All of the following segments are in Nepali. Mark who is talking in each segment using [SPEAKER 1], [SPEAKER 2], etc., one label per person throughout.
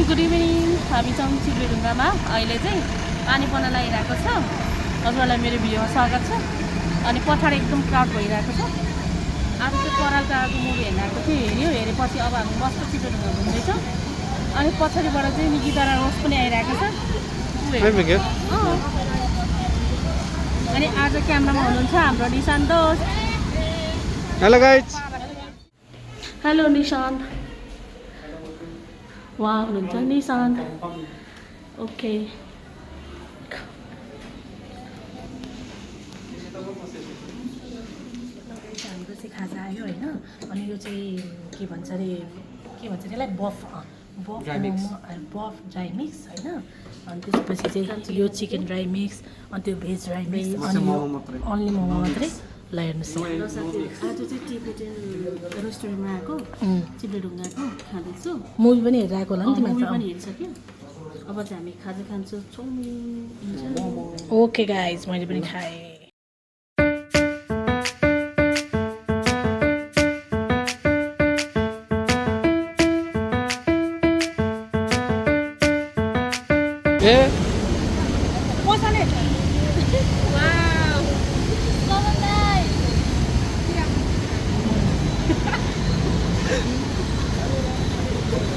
[SPEAKER 1] Good evening. हामी छौँ चिप्लेढुङ्गामा। अहिले चाहिँ पानी पर्न लागिरहेको छ। हजुरहरूलाई मेरो भिडियोमा स्वागत छ। अनि पछाडि एकदम क्राउड भइरहेको छ। आज चाहिँ परालको आएको मुभी हेर्न आएको थियो। हेरेपछि अब हामी मस्त चिप्लेढुङ्गा घुम्दैछौँ। अनि पछाडिबाट चाहिँ निकिता र रोज पनि आइरहेको छ। अनि आज क्यामेरामा हुनुहुन्छ हाम्रो निशान्त दोस्त।
[SPEAKER 2] Hello guys.
[SPEAKER 1] हेलो निशान्त। उहाँ हुनुहुन्छ निशान्त। ओके हाम्रो चाहिँ खाजा आयो होइन। अनि यो चाहिँ के भन्छ अरे त्यसलाई बफ मोमो बफ ड्राई मिक्स होइन। अनि त्यसपछि चाहिँ यो चिकन ड्राई मिक्स, अनि त्यो भेज ड्राई मिक्स, अनि अन्ली मोमो मात्रै ल हेर्नुहोस्। आज चाहिँ टिबेटन रेस्टुरेन्टमा आएको चिप्लेढुङ्गाको खाँदैछु। मुभी पनि हेरेर आएको होला नि तिमीहरू पनि हेरिसक्यो। अब चाहिँ हामी खाजा खान्छौँ। चाउमिन। ओके गाइज, मैले पनि खाएँ।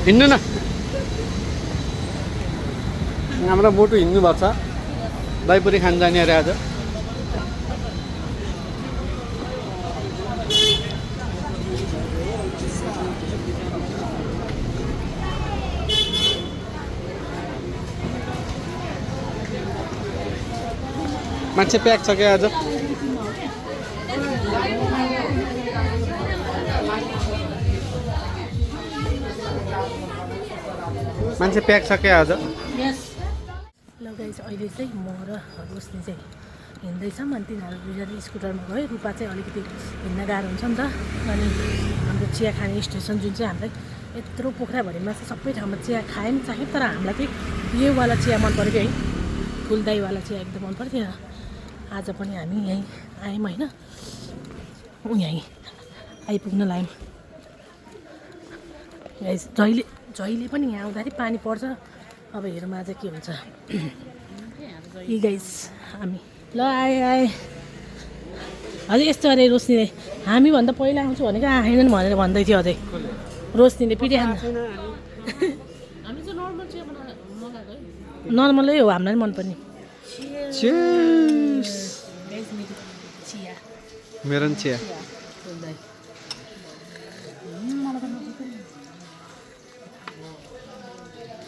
[SPEAKER 2] हिँड्नु न, हाम्रो मोटु हिँड्नु भएको छ। दहीपुरी खान जाने अरे आज। मान्छे प्याक छ क्या आज। मान्छे प्याक छ क्या आज।
[SPEAKER 1] ल गाइस, अहिले चाहिँ म र रोशनी चाहिँ हिँड्दैछौँ। अनि तिनीहरू दुईजना स्कुटरमा गयो। रूपा चाहिँ अलिकति हिँड्न गाह्रो हुन्छ नि त। अनि हाम्रो चिया खाने स्टेसन जुन चाहिँ हामीलाई यत्रो पोखराभरिमा चाहिँ सबै ठाउँमा चिया खायो नि चाह्यो, तर हामीलाई चाहिँ योवाला चिया मन पऱ्यो कि है, फुलदाईवाला चिया एकदम मन पर्थ्यो। आज पनि हामी यहीँ आयौँ होइन, यहीँ आइपुग्न लाग्यौँ। गाइस जहिले पनि यहाँ आउँदाखेरि पानी पर्छ। अब हेरौँ आज के हुन्छ। यी गाइस हामी ल आए अझै यस्तो अरे रोशनीले हामीभन्दा पहिला आउँछु भनेको आएनन् भनेर भन्दै थियो। अझै रोशनीले पिटिहाल्नु। हामी चाहिँ नर्मल चिया मगाएको है, नर्मलै हो, हामीलाई पनि मनपर्ने। चिया
[SPEAKER 2] मेरो पनि चिया।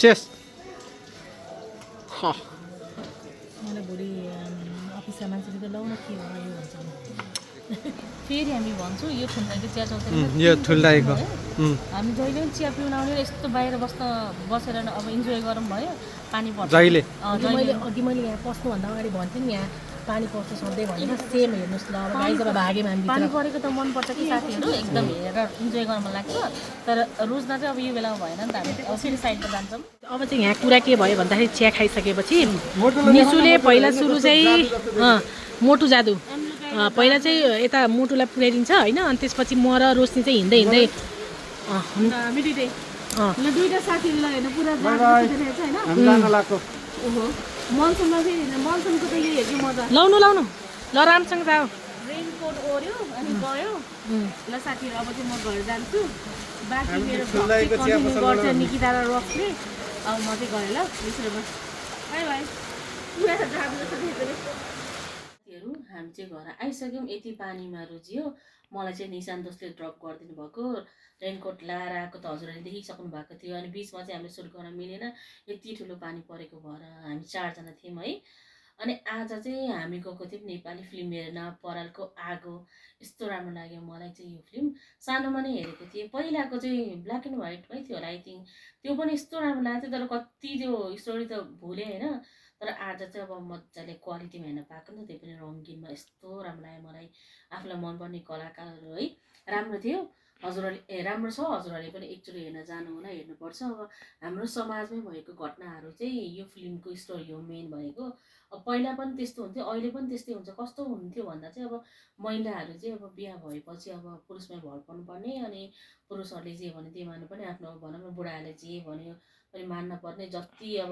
[SPEAKER 2] चेस।
[SPEAKER 1] मलाई भोलि अफिसमा मान्छेले त लाउन के भयो भन्छ। फेरि हामी भन्छौँ यो ठुल्दाईको चिया चल्छ,
[SPEAKER 2] यो ठुल्दाईको।
[SPEAKER 1] हामी जहिले पनि चिया पिउन आउने यस्तो बाहिर बसेर अब इन्जोय गरौँ भयो। पानी पर्छ
[SPEAKER 2] जहिले
[SPEAKER 1] मैले यहाँ पस्नुभन्दा अगाडि भन्थेँ नि यहाँ पानी पर्छ सधैँ भनेर। सेम हेर्नुहोस् ल, अब गाई जब भागेमा हामी पानी परेको त मनपर्छ कि साथीहरू, एकदम हेरेर इन्जोय गर्न मन लाग्छ। तर रोज्दा चाहिँ अब यो बेलामा भएन नि त, हामी फेरि साइडमा जान्छौँ। अब चाहिँ यहाँ कुरा के भयो भन्दाखेरि चिया खाइसकेपछि निसुले पहिला सुरु चाहिँ मोटु जादु पहिला चाहिँ यता मोटुलाई पुर्याइदिन्छ होइन। अनि त्यसपछि म र रोशनी चाहिँ हिँड्दै दुईवटा साथीहरूलाई होइन पुरा मनसुनमा फेरि मनसुनको त यही हो कि मजा। लाउनु ल, राम्रोसँग जाऊ। रेनकोट ओऱ्यो अनि गयो। ल साथीहरू, अब चाहिँ म घर जान्छु। बाँकी मेरो कन्टिन्यू गर्छ निकिता र रक्सले। अब म चाहिँ गएँ ल बिचमा। By by. साथीहरू, हामी चाहिँ घर आइसक्यौँ। यति पानीमा रुझ्यो। मलाई चाहिँ निशान्त दोस्तले ड्रप गरिदिनु भएको। रेनकोट लाएर आएको त हजुरहरूले देखिसक्नु भएको थियो। अनि बिचमा चाहिँ हामीले सुट गर्न मिलेन, यति ठुलो पानी परेको भएर। हामी 4 जना थियौँ है। अनि आज चाहिँ हामी गएको थियौँ नेपाली फिल्म हेर्न, परालको आगो। यस्तो राम्रो लाग्यो मलाई चाहिँ यो फिल्म। सानोमा नै हेरेको थिएँ। पहिलाको चाहिँ ब्ल्याक एन्ड व्हाइटमै थियो होला आई थिङ्क। त्यो पनि यस्तो राम्रो लागेको थियो, तर कति त्यो स्टोरी त भुलेँ होइन। तर आज चाहिँ अब मजाले क्वालिटीमा हेर्न पाएको नि त, त्यो पनि रङ्गिनमा। यस्तो राम्रो लाग्यो मलाई। आफूलाई मनपर्ने कलाकारहरू है, राम्रो थियो। हजुरहरूले राम्रो छ, हजुरहरूले पनि एकचोटि हेर्न जानु होला, हेर्नुपर्छ। अब हाम्रो समाजमै भएको घटनाहरू चाहिँ यो फिल्मको स्टोरी हो मेन भनेको। अब पहिला पनि त्यस्तो हुन्थ्यो, अहिले पनि त्यस्तै हुन्छ। कस्तो हुन्थ्यो भन्दा चाहिँ अब महिलाहरू चाहिँ अब बिहा भएपछि अब पुरुषमै भर पर्नुपर्ने, अनि पुरुषहरूले जे भन्यो त्यही मान्नुपर्ने, आफ्नो भनौँ न बुढाहरूले जे भन्यो पनि मान्न पर्ने, जति अब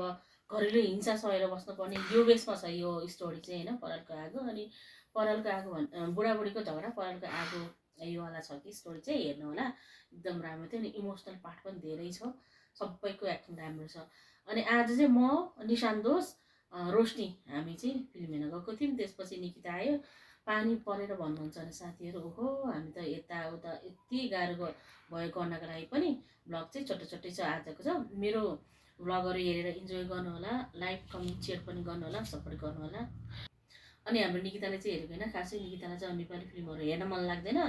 [SPEAKER 1] घरेलु हिंसा सहेर बस्नुपर्ने, यो बेसमा छ यो स्टोरी चाहिँ होइन। परालको आगो अनि परालको आगो बुढाबुढीको झगडा परालको आगो योवाला छ कि स्टोरी चाहिँ हेर्नु होला, एकदम राम्रो थियो। अनि इमोसनल पार्ट पनि धेरै छ, सबैको एक्टिङ राम्रो छ। अनि आज चाहिँ म निशान दोष रोशनी हामी चाहिँ फिल्म हेर्न गएको थियौँ। त्यसपछि निकिता आयो। पानी परेर भन्नुहुन्छ भने साथीहरू, ओहो हामी त यताउता यति गाह्रो भयो गर्नको लागि पनि। भ्लग चाहिँ छोटो छोटै छ आजको छ। मेरो भ्लगहरू हेरेर इन्जोय गर्नु होला, लाइक कमेन्ट सेयर पनि गर्नु होला, सपोर्ट गर्नु होला। अनि हाम्रो निकिताले चाहिँ हेरेको होइन, खासै निकितालाई चाहिँ नेपाली फिल्महरू हेर्न मन लाग्दैन।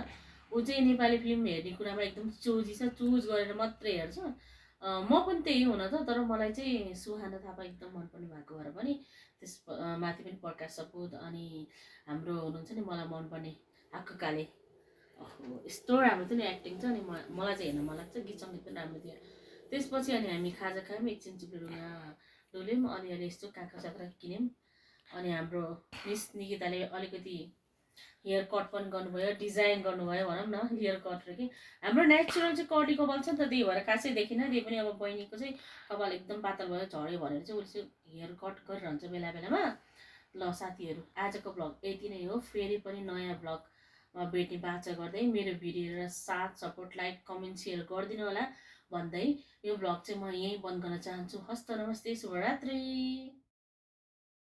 [SPEAKER 1] ऊ चाहिँ नेपाली फिल्म हेर्ने कुरामा एकदम चोजी छ, चुज गरेर मात्रै हेर्छ। म पनि त्यही हुन त, तर मलाई चाहिँ सुहाना थापा एकदम मनपर्ने भएको भएर पनि त्यस माथि पनि प्रकाश सपुत अनि हाम्रो हुनुहुन्छ नि मलाई मनपर्ने हाक्कु काले, यस्तो राम्रो थियो नि एक्टिङ चाहिँ। अनि मलाई चाहिँ हेर्न मन लाग्छ, गीत सङ्गीत पनि राम्रो थियो। त्यसपछि अनि हामी खाजा खायौँ, एकछिन चिप्लेरुमा डुल्यौँ, अलिअलि यस्तो काँक्रा साक्रा किन्यौँ। अनि हाम्रो मिस निकिताले अलिकति हेयर कट पनि गर्नुभयो, डिजाइन गर्नुभयो भनौँ न, हेयर कट र कि हाम्रो नेचुरल चाहिँ कर्ली कपाल छ नि त, त्यही भएर खासै देखिनँ। त्यही पनि अब बहिनीको चाहिँ कपाल एकदम पातल भयो, झऱ्यो भनेर चाहिँ उसले चाहिँ हेयर कट गरिरहन्छ बेला बेलामा। ल साथीहरू, आजको भ्लग यति नै हो। फेरि पनि नयाँ भ्लगमा भेट्ने बाचा गर्दै मेरो भिडियो र साथ सपोर्ट लाइक कमेन्ट सेयर गरिदिनु होला भन्दै यो भ्लग चाहिँ म यहीँ बन्द गर्न चाहन्छु। हस्त नमस्ते, शुभरात्रि।